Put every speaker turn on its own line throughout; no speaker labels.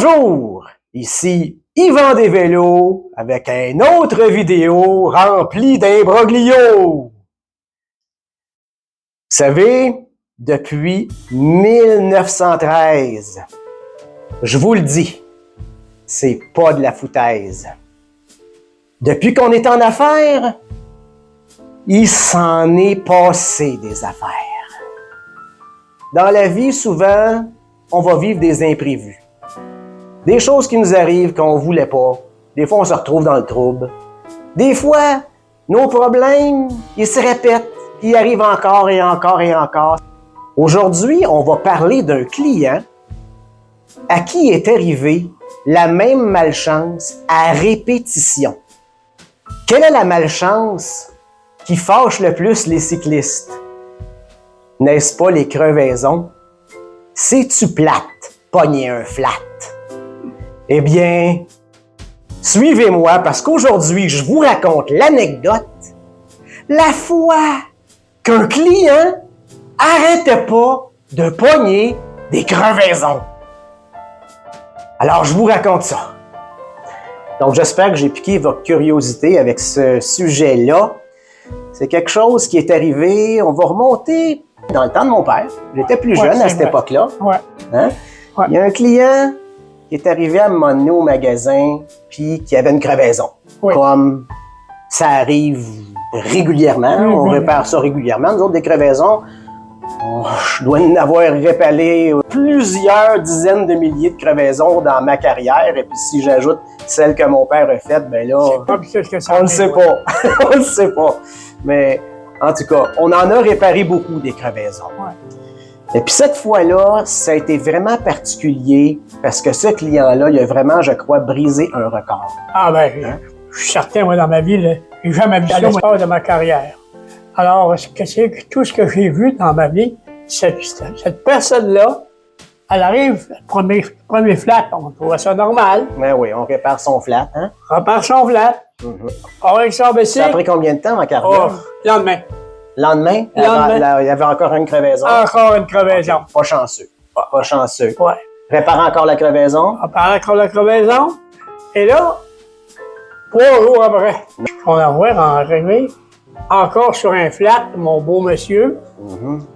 Bonjour, ici Yvan Desvélos avec une autre vidéo remplie d'imbroglios. Vous savez, depuis 1913, je vous le dis, c'est pas de la foutaise. Depuis qu'on est en affaires, il s'en est passé des affaires. Dans la vie, souvent, on va vivre des imprévus. Des choses qui nous arrivent qu'on ne voulait pas. Des fois, on se retrouve dans le trouble. Des fois, nos problèmes, ils se répètent, ils arrivent encore et encore et encore. Aujourd'hui, on va parler d'un client à qui est arrivée la même malchance à répétition. Quelle est la malchance qui fâche le plus les cyclistes? N'est-ce pas les crevaisons? C'est-tu plate, pogner un flat? Eh bien, suivez-moi parce qu'aujourd'hui, je vous raconte l'anecdote. La fois qu'un client arrêtait pas de pogner des crevaisons. Alors, je vous raconte ça. Donc, j'espère que j'ai piqué votre curiosité avec ce sujet-là. C'est quelque chose qui est arrivé, on va remonter dans le temps de mon père. J'étais plus jeune à cette époque-là. Hein? Ouais. Il y a un client qui est arrivé à un moment donné au magasin puis qui avait une crevaison. Oui. Comme ça arrive régulièrement, on répare ça régulièrement. Nous autres, des crevaisons, je dois en avoir réparé plusieurs dizaines de milliers de crevaisons dans ma carrière. Et puis si j'ajoute celle que mon père a faite, ben là, on ne sait pas. On ne sait pas. Mais en tout cas, on en a réparé beaucoup des crevaisons. Ouais. Et puis cette fois-là, ça a été vraiment particulier parce que ce client-là, il a vraiment, je crois, brisé un record.
Ah ben, hein? Je suis certain, moi, dans ma vie, j'ai jamais vu ça de ma carrière. Alors, tout ce que j'ai vu dans ma vie, cette personne-là, elle arrive, premier flat, on trouve ça normal.
Ben oui, on répare son flat, hein?
On répare son flat. Avec son bicycle.
Ça a pris combien de temps, ma carrière?
Lendemain.
Lendemain? Il y avait encore une crevaison?
Encore une crevaison.
Okay. Pas chanceux. Pas chanceux.
Ouais.
Répare encore la crevaison?
Répare encore la crevaison. Et là, 3 jours après, on a vu arriver encore sur un flat, mon beau monsieur,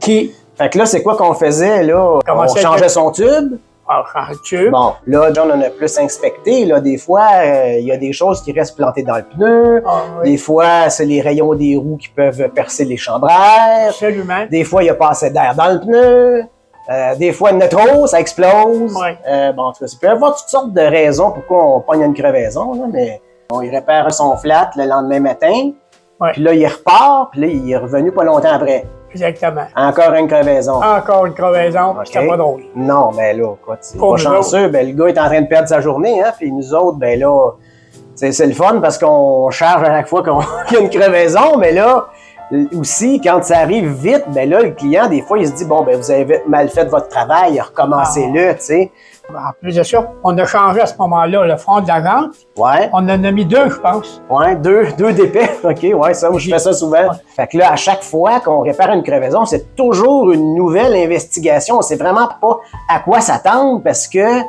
qui...
Fait que là, c'est quoi qu'on faisait, là? On changeait son tube?
On changeait le tube.
Bon, là, John en a plus inspecté. Là, des fois, il y a des choses qui restent plantées dans le pneu. Ah, oui. Des fois, c'est les rayons des roues qui peuvent percer les chambres à air.
Absolument.
Des fois, il n'y a pas assez d'air dans le pneu. Des fois, il y en a trop, ça explose.
Oui.
Bon, en tout cas, il peut y avoir toutes sortes de raisons pourquoi on pogne une crevaison, là, mais on y répare son flat le lendemain matin. Oui. Puis là, il repart, puis là, il est revenu pas longtemps après.
Exactement.
Encore une crevaison.
Encore une crevaison, okay. C'était pas drôle.
Non, ben là, quoi, c'est pas chanceux. Ben, le gars est en train de perdre sa journée, hein, puis nous autres, ben là, c'est le fun parce qu'on charge à chaque fois qu'il y a une crevaison, mais là, aussi, quand ça arrive vite, ben là, le client, des fois, il se dit, bon, ben vous avez mal fait votre travail, recommencez-le, tu sais.
En plus de ça, on a changé à ce moment-là le front de la jante.
Ouais.
On en a mis 2, je pense.
Ouais, deux d'épais. OK, ouais, ça, moi, je fais ça souvent. Ouais. Fait que là, à chaque fois qu'on répare une crevaison, c'est toujours une nouvelle investigation. On sait vraiment pas à quoi s'attendre parce que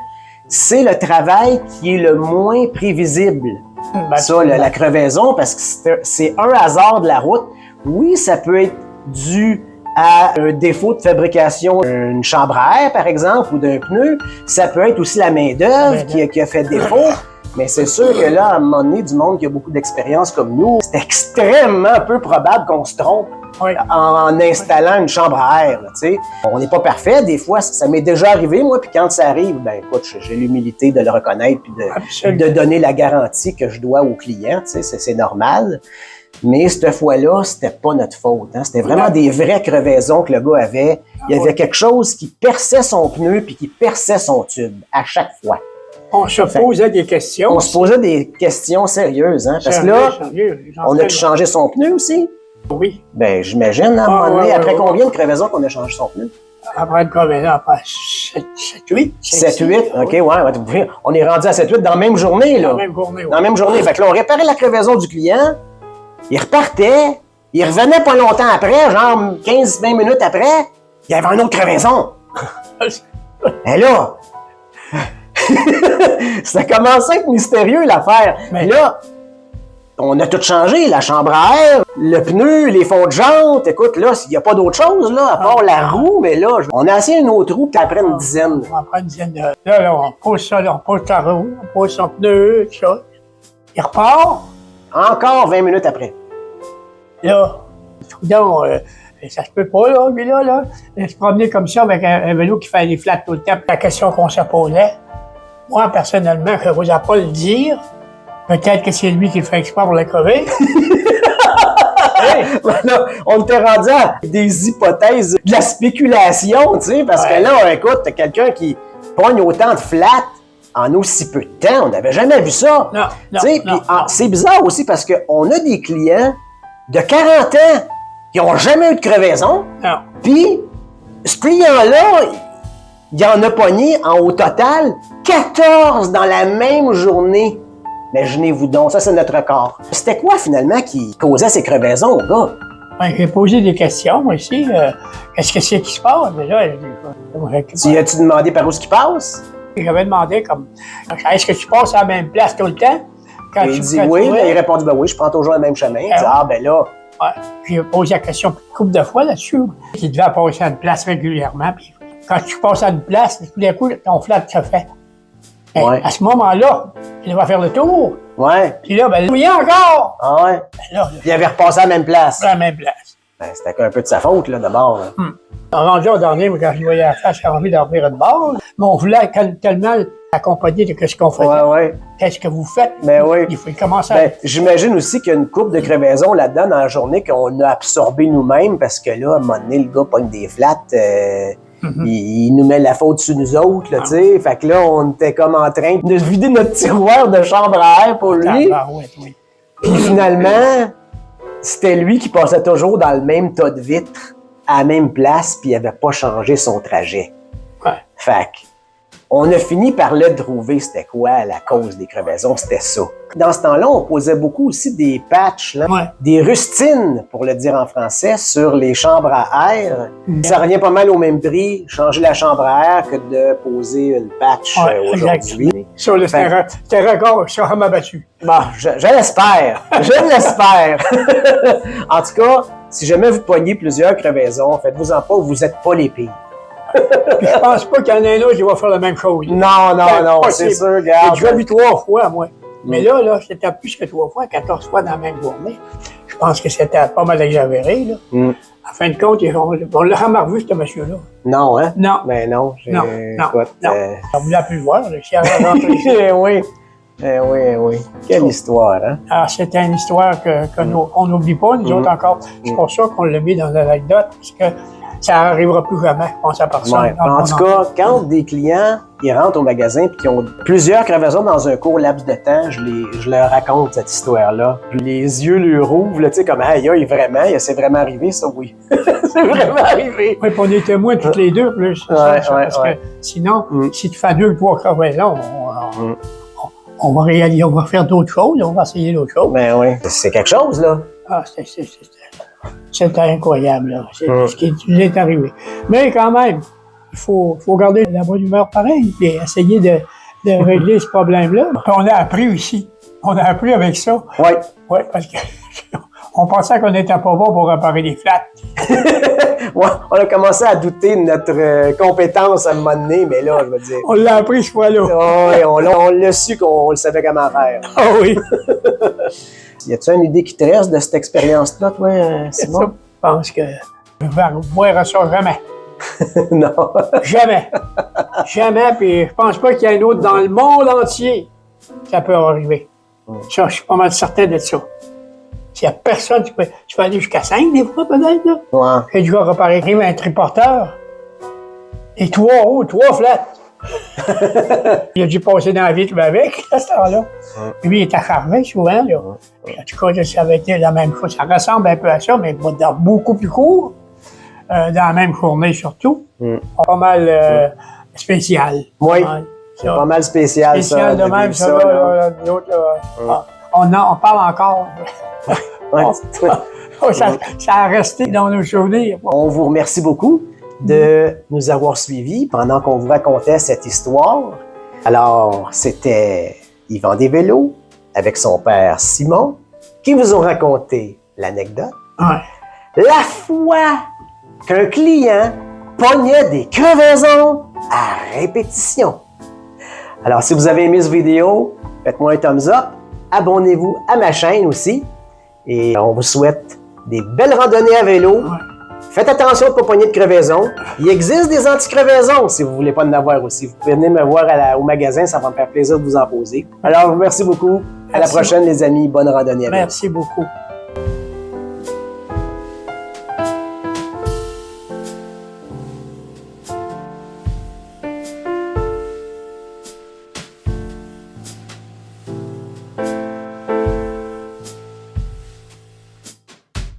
c'est le travail qui est le moins prévisible. Ben, ça, la crevaison, parce que c'est un hasard de la route. Oui, ça peut être dû à un défaut de fabrication d'une chambre à air, par exemple, ou d'un pneu. Ça peut être aussi la main-d'œuvre qui a fait défaut. Mais c'est sûr que là, à un moment donné, du monde qui a beaucoup d'expérience comme nous, c'est extrêmement peu probable qu'on se trompe en installant une chambre à air. Tu sais. On n'est pas parfait. Des fois, ça m'est déjà arrivé, moi, puis quand ça arrive, ben écoute, j'ai l'humilité de le reconnaître puis de donner la garantie que je dois au client. Tu sais, c'est normal. Mais cette fois-là, c'était pas notre faute. Hein? C'était vraiment des vraies crevaisons que le gars avait. Il y avait quelque chose qui perçait son pneu puis qui perçait son tube à chaque fois.
On se posait des questions.
On se posait des questions sérieuses. Hein? Parce que là, on a changé son pneu aussi?
Oui.
Ben, j'imagine, à un moment donné, après combien de crevaisons qu'on a changé son pneu?
Après une crevaison, après 7-8.
7-8, OK, ouais. On est rendu à 7-8 dans la même journée, là.
Dans la même journée, oui.
Dans la même journée. Fait que là, on réparait la crevaison du client. Il repartait, il revenait pas longtemps après, genre 15-20 minutes après, il y avait une autre crevaison. Et là, Ça commençait à être mystérieux, l'affaire.
Mais-
Là, on a tout changé, la chambre à air, le pneu, les fonds de jante. Écoute, là, il n'y a pas d'autre chose, là, à part la roue, mais là, on a essayé une autre roue, puis après une dizaine.
On prend une dizaine de... Là, on pose ça, là, on pose sa roue, on pose son pneu, tout ça. Il repart.
Encore 20 minutes après.
Là, soudain, ça se peut pas, là, lui, là. Se promener comme ça avec un vélo qui fait des flats tout le temps. La question qu'on se posait, moi, personnellement, je n'osais pas le dire. Peut-être que c'est lui qui le fait exprès pour le crever.
Là, on était rendu à des hypothèses, de la spéculation, tu sais, parce que là, écoute, t'as quelqu'un qui pogne autant de flats en aussi peu de temps. On n'avait jamais vu ça.
Non, non,
Tu sais,
non,
puis,
non.
c'est bizarre aussi parce qu'on a des clients de 40 ans qui n'ont jamais eu de crevaison.
Non.
Puis, ce client-là, il en a pogné au total 14 dans la même journée. Imaginez-vous donc, ça c'est notre record. C'était quoi finalement qui causait ces crevaisons au gars?
Ben, j'ai posé des questions, moi aussi. Qu'est-ce que c'est qui se passe? Mais là,
Tu as-tu demandé par où ce qui passe?
j'avais demandé comme, est-ce que tu passes à la même place tout le temps? Quand
Il
tu-
dit
quand tu
oui,
vas?
là, il a répondu ben oui, je prends toujours le même chemin. Il dit
Ah
ben là,
Ouais. J'ai posé la question une couple de fois là-dessus. Tu devais passer à une place régulièrement. Puis quand tu passes à une place, tout d'un coup, ton flat se fait. Ben,
Ouais.
À ce moment-là, il va faire le tour.
ouais,
Puis là, ben, oui, encore!
ah ouais.
Ben là,
Puis il avait repassé à la même place.
à la même place.
Ben, c'était un peu de sa faute, là, d'abord. là.
Rendu au dernier, quand je voyais la face, j'ai envie d'en revenir de bord. Mais on voulait tellement accompagner de ce qu'on faisait.
Ouais, ouais.
Qu'est-ce que vous faites?
Ben oui.
Il faut commencer à...
Ben, j'imagine aussi qu'il y a une coupe de crevaison là-dedans dans la journée qu'on a absorbé nous-mêmes parce que là, à un moment donné, le gars pogne des flats, il nous met la faute sur nous autres, là, tu sais. Fait que là, on était comme en train de vider notre tiroir de chambre à air pour lui.
Ah, ouais, oui.
Puis finalement, c'était lui qui passait toujours dans le même tas de vitres, à la même place, puis il avait pas changé son trajet.
Ouais.
Fait que, on a fini par le trouver, c'était quoi la cause des crevaisons, c'était ça. Dans ce temps-là, on posait beaucoup aussi des patchs, là,
Ouais.
des rustines, pour le dire en français, sur les chambres à air. Ça revient pas mal au même prix, changer la chambre à air, que de poser une patch
Ouais,
aujourd'hui.
Ça, là, c'était un record sur m'a battu.
Bon, je l'espère. Je l'espère. En tout cas, si jamais vous pognez plusieurs crevaisons, faites-vous-en pas, vous n'êtes pas les pires.
Puis je pense pas qu'il y en ait un autre qui va faire la même chose.
Non, non,
Ben,
non,
possible.
c'est sûr,
J'ai
regarde.
déjà vu 3 fois, moi. Mais là, c'était plus que 3 fois, 14 fois dans la même journée. Je pense que c'était pas mal exagéré, là.
Mm.
En fin de compte, on l'a jamais revu, ce monsieur-là.
Non, hein?
Non.
Ben non.
Non,
écoute,
non. On voulait plus le voir, là. Si elle avait rentré ici.
Eh oui. Eh oui, eh oui. Quelle histoire, hein?
Alors, c'était une histoire qu'on n'oublie pas, nous autres encore. C'est pour ça qu'on l'a mis dans l'anecdote, parce que ça n'arrivera plus jamais, je pense à personne.
Ouais. En tout cas, quand des clients ils rentrent au magasin et qui ont plusieurs crevaisons dans un court laps de temps, je leur raconte cette histoire-là. Puis les yeux leur ouvrent, là, tu sais, comme, aïe, vraiment, c'est vraiment arrivé, ça, oui. C'est vraiment arrivé.
Oui, puis on est témoins toutes les deux, plus. C'est
Ouais,
ça,
ouais,
parce
ouais.
que sinon,
Mm.
si tu fais 2 ou 3 crevaisons, on va réaliser, on va faire d'autres choses, on va essayer d'autres choses.
Ben oui. C'est quelque chose, là.
Ah, c'était incroyable, là. C'est ce qui nous est arrivé. Mais quand même, il faut garder la bonne humeur pareil, et essayer de régler ce problème-là. On a appris aussi. On a appris avec ça.
Oui.
Oui, parce que on pensait qu'on n'était pas bon pour réparer les flats.
Ouais, on a commencé à douter de notre compétence à un moment donné, mais là, je veux dire.
On l'a appris ce fois-là.
Ouais, on l'a su qu'on le savait comment faire.
Ah oui.
Y a-tu une idée qui te reste de cette expérience-là, toi, Simon?
Je pense que je vais revoir ça jamais.
Non.
Jamais. Jamais, puis je pense pas qu'il y ait un autre dans le monde entier que ça peut arriver. Ça, je suis pas mal certain de ça. S'il y a personne, tu peux aller jusqu'à 5 des fois, peut-être, là.
Ouais.
J'ai dû réparer un triporteur. Et 3 hauts, 3 flats. Il a dû passer dans la vitre avec, à ce temps-là. Lui, il est acharné souvent, là. Puis, en tout cas, ça avait été la même chose. Ça ressemble un peu à ça, mais dans beaucoup plus court. Dans la même journée, surtout. Pas mal spécial.
Oui.
Pas mal,
C'est pas mal spécial, ça.
spécial de même,
vivre
ça,
là.
là, nous autres, là, on parle encore.
Ouais.
Ça a resté dans nos souvenirs.
On vous remercie beaucoup de nous avoir suivis pendant qu'on vous racontait cette histoire. Alors, c'était Yvan Desvélos avec son père Simon qui vous ont raconté l'anecdote.
Ouais.
La fois qu'un client pognait des crevaisons à répétition. Alors, si vous avez aimé cette vidéo, faites-moi un thumbs up, abonnez-vous à ma chaîne aussi, et on vous souhaite des belles randonnées à vélo.
Ouais.
Faites attention de ne pas pogner de crevaisons. Il existe des anti-crevaisons si vous ne voulez pas en avoir aussi. Vous pouvez venir me voir au magasin, ça va me faire plaisir de vous en poser. Alors, merci beaucoup. À la prochaine, les amis. Bonne randonnée à vélo.
Merci beaucoup.